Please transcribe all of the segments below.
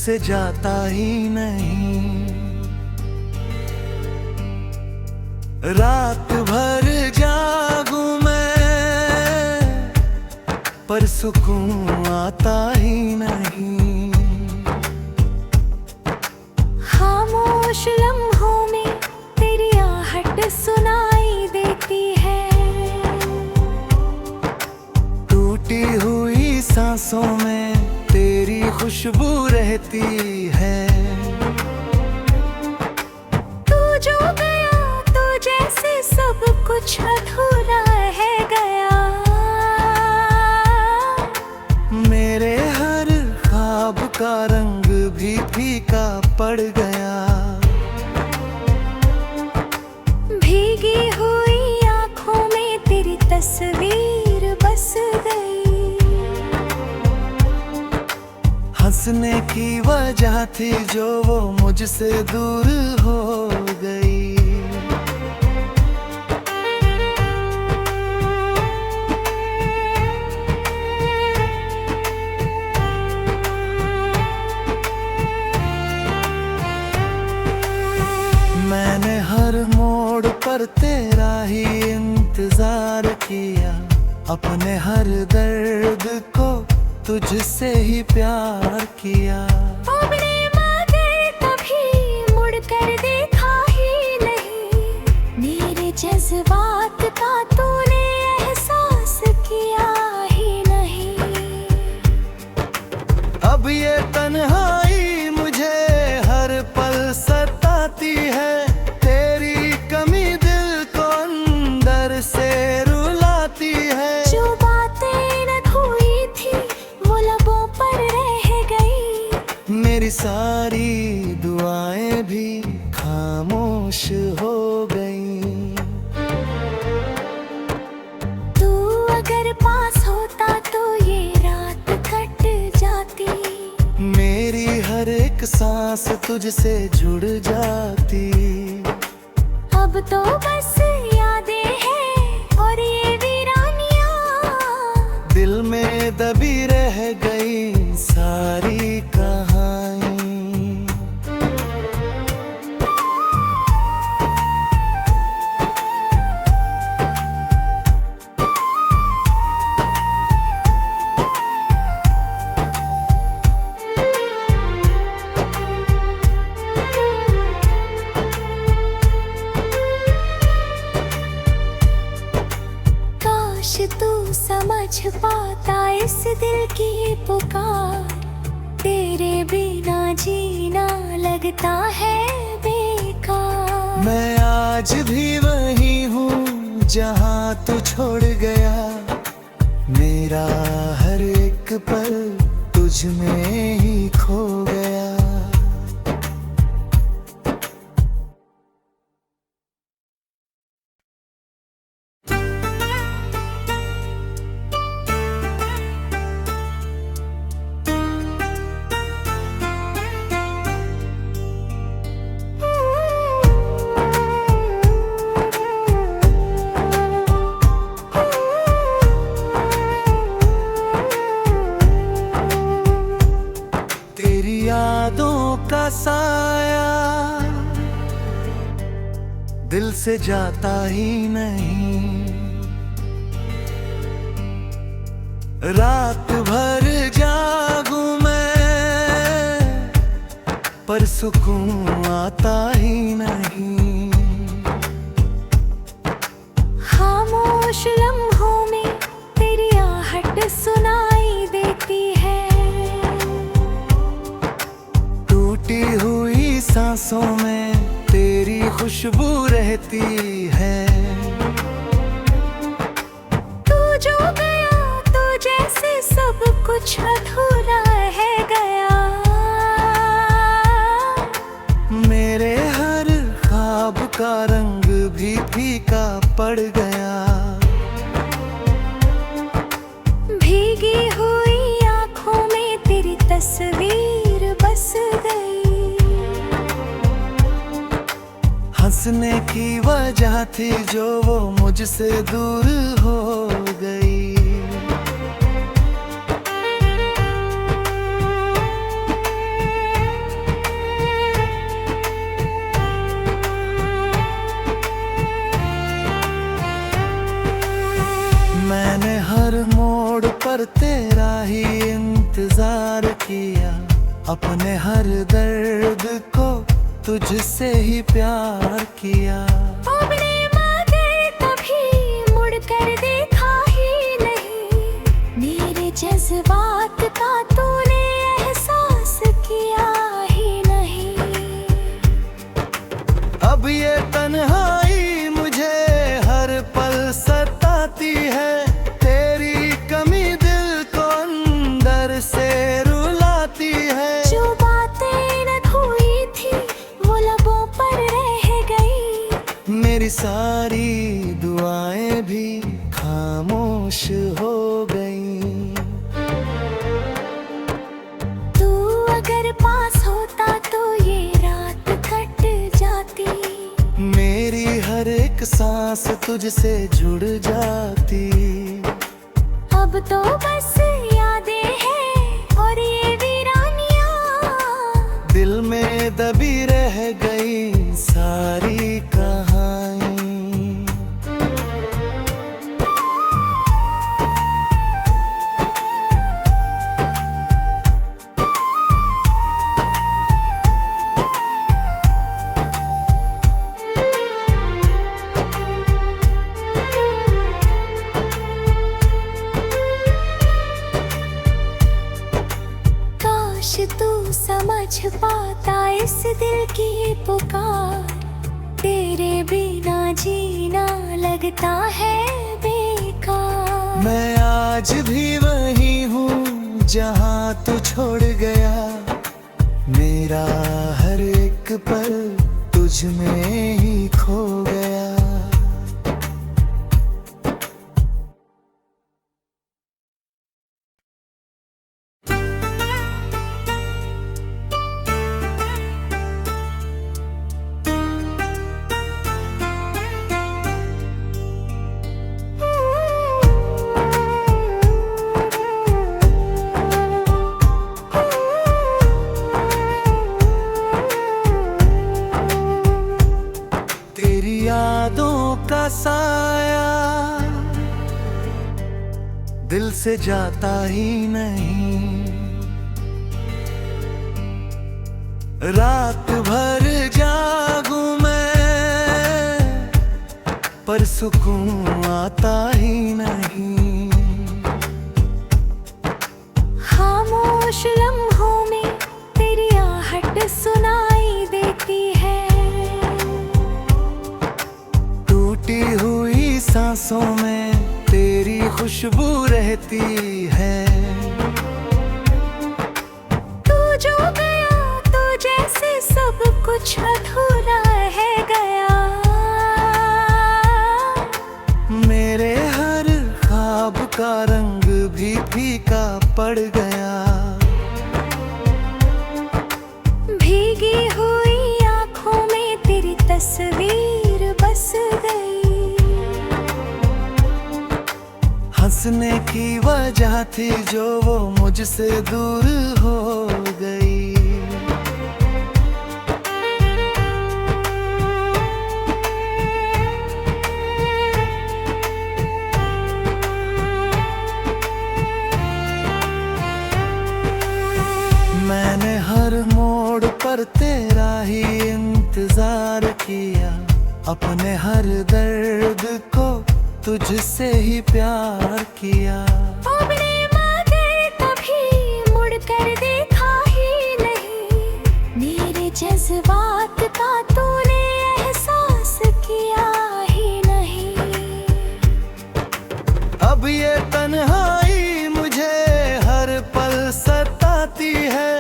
से जाता ही नहीं। रात भर जागूं मैं पर सुकून आता ही नहीं। खामोश लम्हों में तेरी आहट सुनाई देती है। टूटी हुई सांसों में तेरी खुशबू रहती है। तू जो गया तो जैसे सब कुछ अधूरा रह गया। मेरे हर ख्वाब का रंग भी फीका पड़ गया। भीगी हुई आँखों में तेरी तस्वीर बस गई। हंसने की वजह थी जो वो मुझसे दूर हो गई। मैंने हर मोड़ पर तेरा ही इंतजार किया। अपने हर दर्द को तुझसे ही प्यार किया। अपने मगर कभी मुड़कर देखा ही नहीं। मेरे जज्बात का तूने एहसास किया ही नहीं। अब ये तन्हाई मुझे हर पल सताती है। तेरी कमी दिल को अंदर से रुलाती है। जो बातें न हुई थी वो लबों पर रह गई। मेरी सारी दुआएं भी खामोश हो गईं। तू अगर पास होता तो ये रात कट जाती। मेरी हर एक सांस तुझसे जुड़ जाती। अब तो बस यादें हैं और ये वीरानियां। दिल में दबी रह गई सारी कहानी। काश तू समझ पाता इस दिल की पुकार। तेरे बिना जीना लगता है बेकार। मैं आज भी वही हूँ जहाँ तू छोड़ गया। मेरा हर एक पल तुझ में ही खो गया। तेरी यादों का साया दिल से जाता ही नहीं। रात भर जागूं मैं पर सुकून आता ही नहीं। खामोश लम्हों में तेरी आहट सुनाई देती है। टूटी हुई सांसों में तेरी खुशबू रहती है। तू जो गया तो जैसे सब कुछ अधूरा रह गया। मेरे हर ख्वाब का रंग भी फीका पड़ गया। भीगी हुई आँखों में तेरी तस्वीर बस गई। हंसने की वजह थी जो वो मुझसे दूर हो गई। दर्द को तुझसे ही प्यार किया। हमने मगर कभी मुड़ कर देखा ही नहीं, मेरे जज्बात का तूने एहसास किया ही नहीं। अब ये तन्हाई मुझे हर पल सताती है, तेरी कमी दिल को अंदर से रुलाती है। जो बातें न हुई थी वो लबों पर रह गई, मेरी सारी दुआएं भी खामोश हो गईं। तू अगर पास होता तो ये रात कट जाती, मेरी हर एक सांस तुझसे जुड़ जाती। अब तो बस यादें हैं और ये वीरानियां, दिल में दबी रह गई सारी कहानी। काश तू समझ पाता इस दिल की पुकार, तेरे बिना जीना लगता है बेकार। मैं आज भी वही हूँ जहाँ तू छोड़ गया, मेरा हर एक पल तुझ में ही खो गया। तेरी यादों का साया दिल से जाता ही नहीं, रात भर जागूं मैं पर सुकून आता ही नहीं। खामोश लम्हों में तेरी आहट सुनाई देती है, टूटी हुई सांसों में तेरी खुशबू रहती है। तू जो गया तो जैसे सब कुछ अधूरा रह गया, मेरे हर ख्वाब का रंग भी फीका पड़ गया। भीगी हुई आंखों में तेरी तस्वीर बस गई, हंसने की वजह थी जो वो मुझसे दूर हो गई। मैंने हर मोड़ पर तेरा ही इंतजार किया, अपने हर दर्द को तुझसे ही प्यार किया। हमने मगर कभी मुड़ कर देखा ही नहीं, मेरे जज्बात का तूने एहसास किया ही नहीं। अब ये तन्हाई मुझे हर पल सताती है,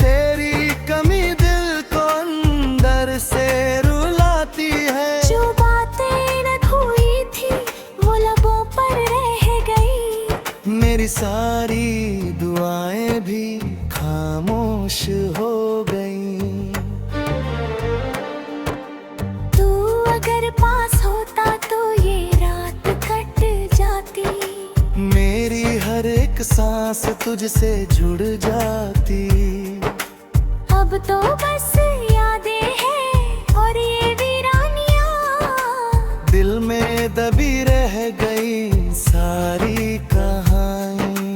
तेरी कमी दिल को अंदर से रुलाती है। जो बातें न हुई थी वो लबों पर रह गई, मेरी सारी दुआएं भी खामोश हो गईं। तू अगर पास होता तो ये रात कट जाती, मेरी हर एक सांस तुझसे जुड़ जाती। अब तो बस यादें हैं और ये वीरानियां, दिल में दबी रह गई सारी कहानी।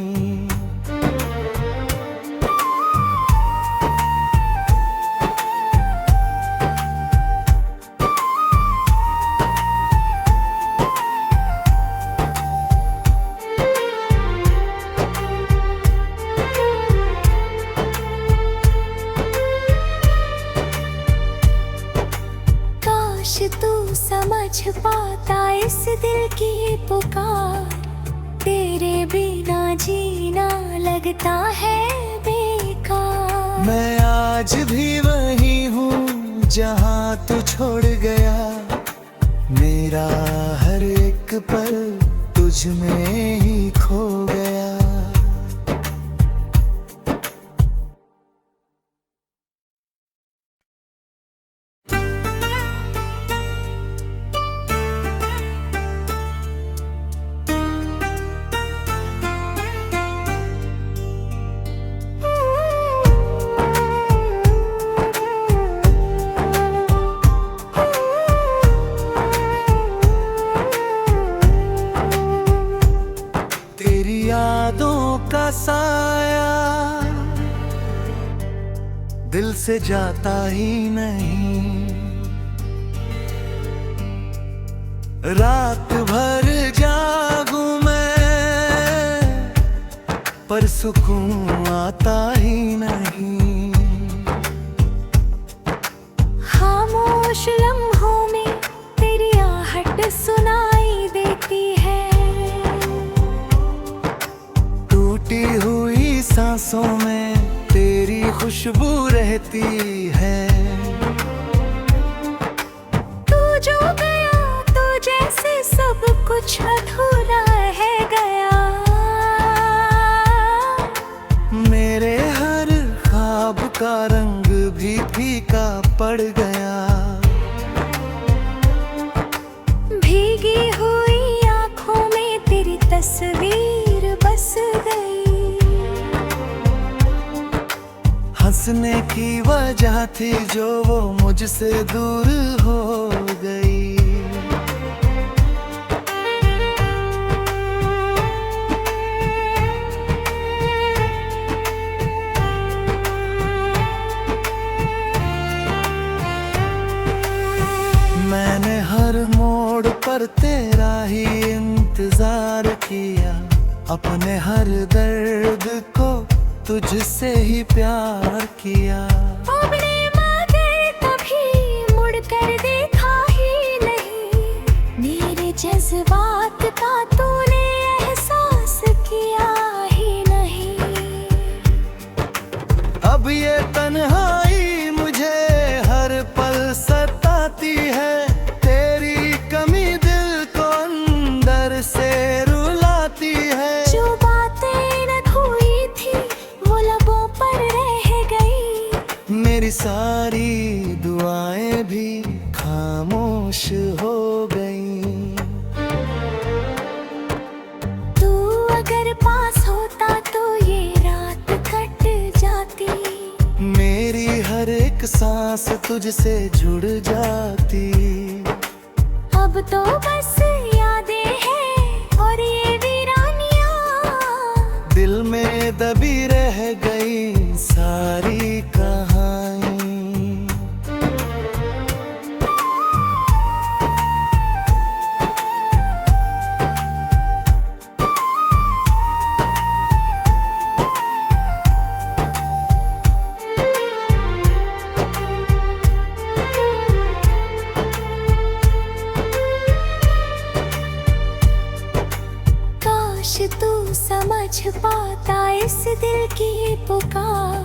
तू समझ पाता इस दिल की पुकार, तेरे बिना जीना लगता है बेकार। मैं आज भी वही हूँ जहाँ तू छोड़ गया, मेरा हर एक पल तुझ में ही खो गया। तेरी यादों का साया दिल से जाता ही नहीं, रात भर जागूं मैं पर सुकून आता ही नहीं। खामोश लम्हों में तेरी आहट सुनाई देती है, टूटी हुई सांसों में तेरी खुशबू रहती है। तू जो गया तो जैसे सब कुछ अधूरा रह गया, मेरे हर ख्वाब का रंग भी फीका पड़ गया। भीगी हुई आंखों में तेरी तस्वीर बस गई, हंसने की वजह थी जो वो मुझसे दूर हो गई। मैंने हर मोड़ पर तेरा ही इंतजार किया, अपने हर दर्द को तुझसे ही प्यार किया। अपने मगर कभी मुड़ कर देखा ही नहीं, मेरे जज्बात का तूने एहसास किया ही नहीं। अब ये तन्हाई मुझे हर पल सताती है, तेरी कमी दिल को अंदर से रुलाती है। जो बातें न हुई थी वो लबों पर रह गई, मेरी सारी दुआएं भी खामोश हो गईं। तू अगर पास होता तो ये रात कट जाती, मेरी हर एक सांस तुझसे जुड़ जाती। अब तो बस यादें हैं और ये वीरानियां, दिल में दबी रह गई सारी कहानी। काश तू समझ पाता इस दिल की पुकार,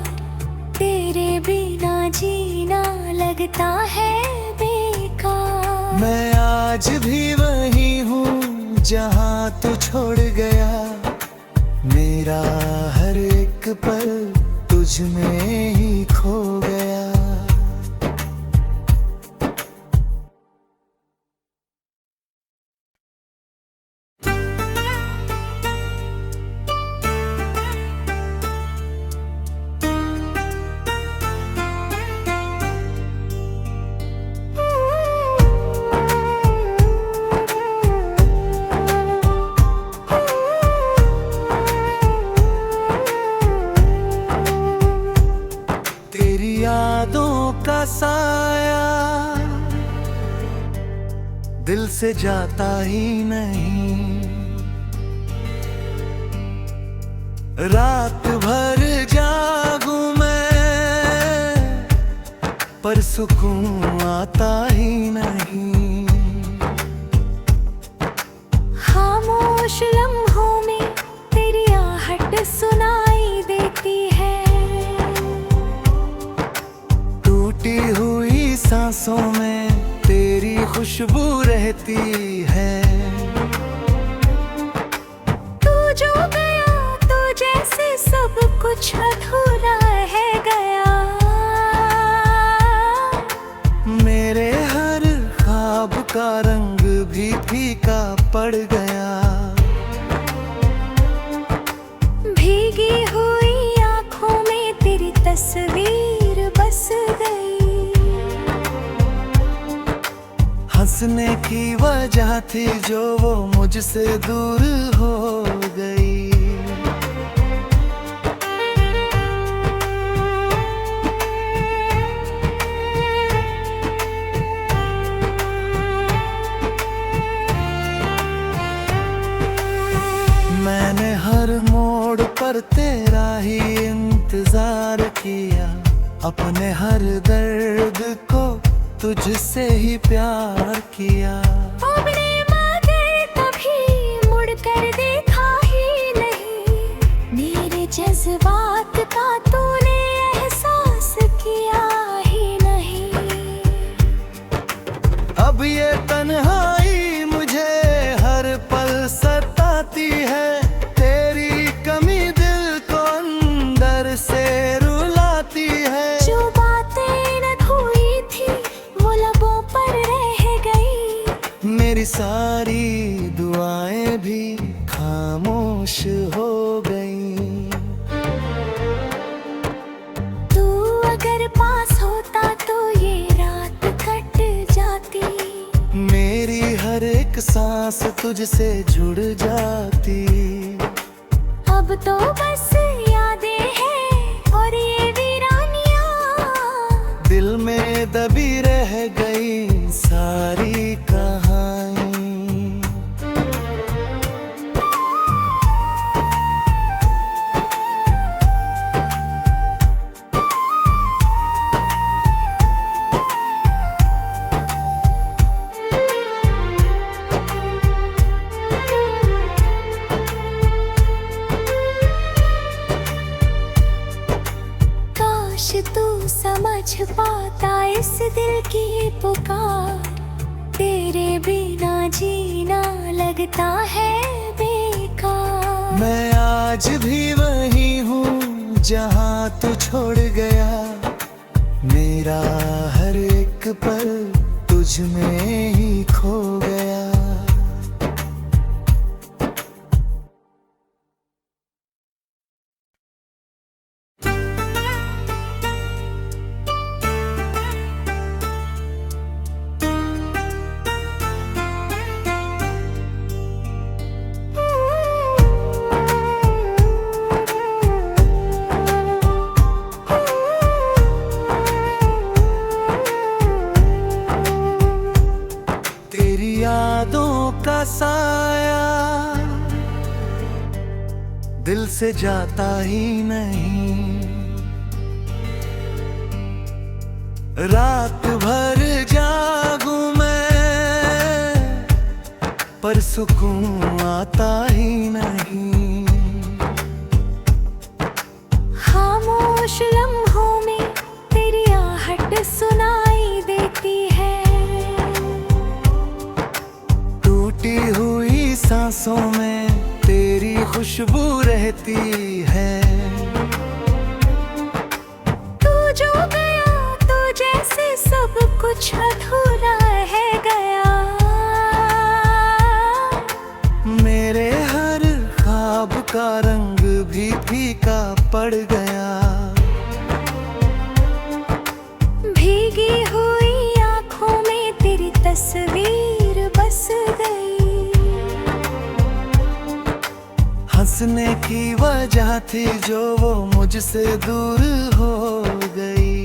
तेरे बिना जीना लगता है बेकार। मैं आज भी वही हूँ जहाँ तू छोड़ गया, मेरा हर एक पल तुझ में ही खो गया। यादों का साया दिल से जाता ही नहीं, रात भर जागूं मैं पर सुकून आता ही नहीं। खामोश लम्हों में तेरी आहट सुनाई देती है। टूटी हुई सांसों में तेरी खुशबू रहती है। तू जो गया तो जैसे सब कुछ अधूरा रह गया। मेरे हर ख्वाब का रंग भी फीका पड़ गया। भीगी हुई आंखों में तेरी तस्वीर बस गई। हंसने की वजह थी जो वो मुझसे दूर हो गई। मैंने हर मोड़ पर तेरा ही इंतजार किया। अपने हर दर्द को तुझसे ही प्यार किया। अपने मगर कभी मुड़ कर देखा ही नहीं। मेरे जज्बात का तूने एहसास किया ही नहीं। अब ये तन्हाई मुझे हर पल सताती है। तेरी कमी दिल को अंदर से रुलाती है। जो बातें न हुई थी वो लबों पर रह गई। मेरी सारी दुआएं भी खामोश हो गई। तू अगर पास होता तो ये रात कट जाती। मेरी हर एक सांस तुझसे जुड़ जाती। अब तो बस यादें हैं और ये वीरानियां। दिल में दबी रह गई सारी कहानी। काश तू समझ पाता इस दिल की पुकार। तेरे बिना जीना लगता है बेकार। मैं आज भी वही हूँ जहाँ तू छोड़ गया। मेरा हर एक पल तुझ में ही खो गया। तेरी यादों का साया दिल से जाता ही नहीं। रात भर जागूं मैं पर सुकून आता ही नहीं। खामोश लम्हों में तेरी आहट सुनाई देती है। टूटी हुई सांसों में तेरी खुशबू रहती है। तू जो गया तो जैसे सब कुछ अधूरा रह गया। मेरे हर ख्वाब का रंग भी फीका पड़ गया। भीगी हुई आंखों में तेरी तस्वीर बस गई। हंसने की वजह थी जो वो मुझसे दूर हो गई।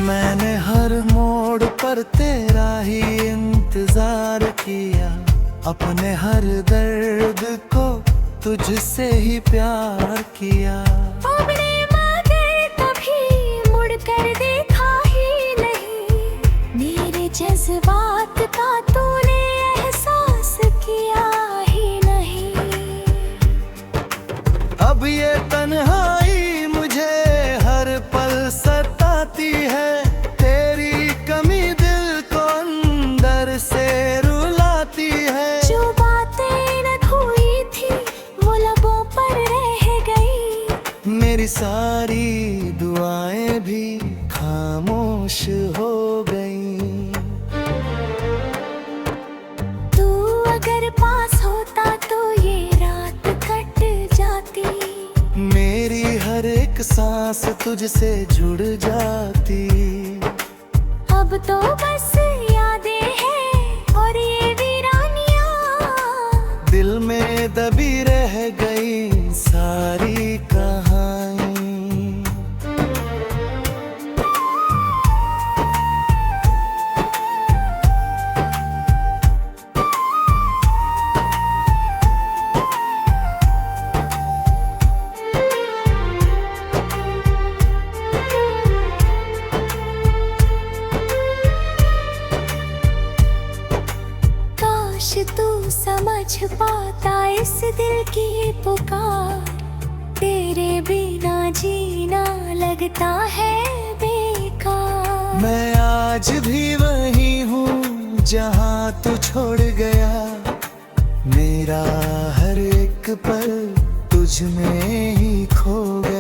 मैंने हर मोड़ पर तेरा ही इंतजार किया, अपने हर दर्द को तुझसे ही प्यार किया। अपने मगर कभी मुड़ कर देखा ही नहीं, मेरे जज्बात का तूने एहसास किया ही नहीं। अब ये तन्हाई मुझे हर पल सताती है, तेरी कमी दिल को अंदर से रुलाती है। जो बातें न हुई थी वो लबों पर रह गई, मेरी सारी दुआएं भी खामोश हो गई। तू अगर पास होता तो ये रात कट जाती, मेरी हर एक सांस तुझसे जुड़ जाती। अब तो बस यादें हैं और ये वीरानियां, दिल में दबी रह गई सारी कहानी। काश तू समझ पाता इस दिल की पुकार, तेरे बिना जीना लगता है बेकार। मैं आज भी वही हूँ जहाँ तू छोड़ गया, मेरा हर एक पल तुझ में ही खो गया।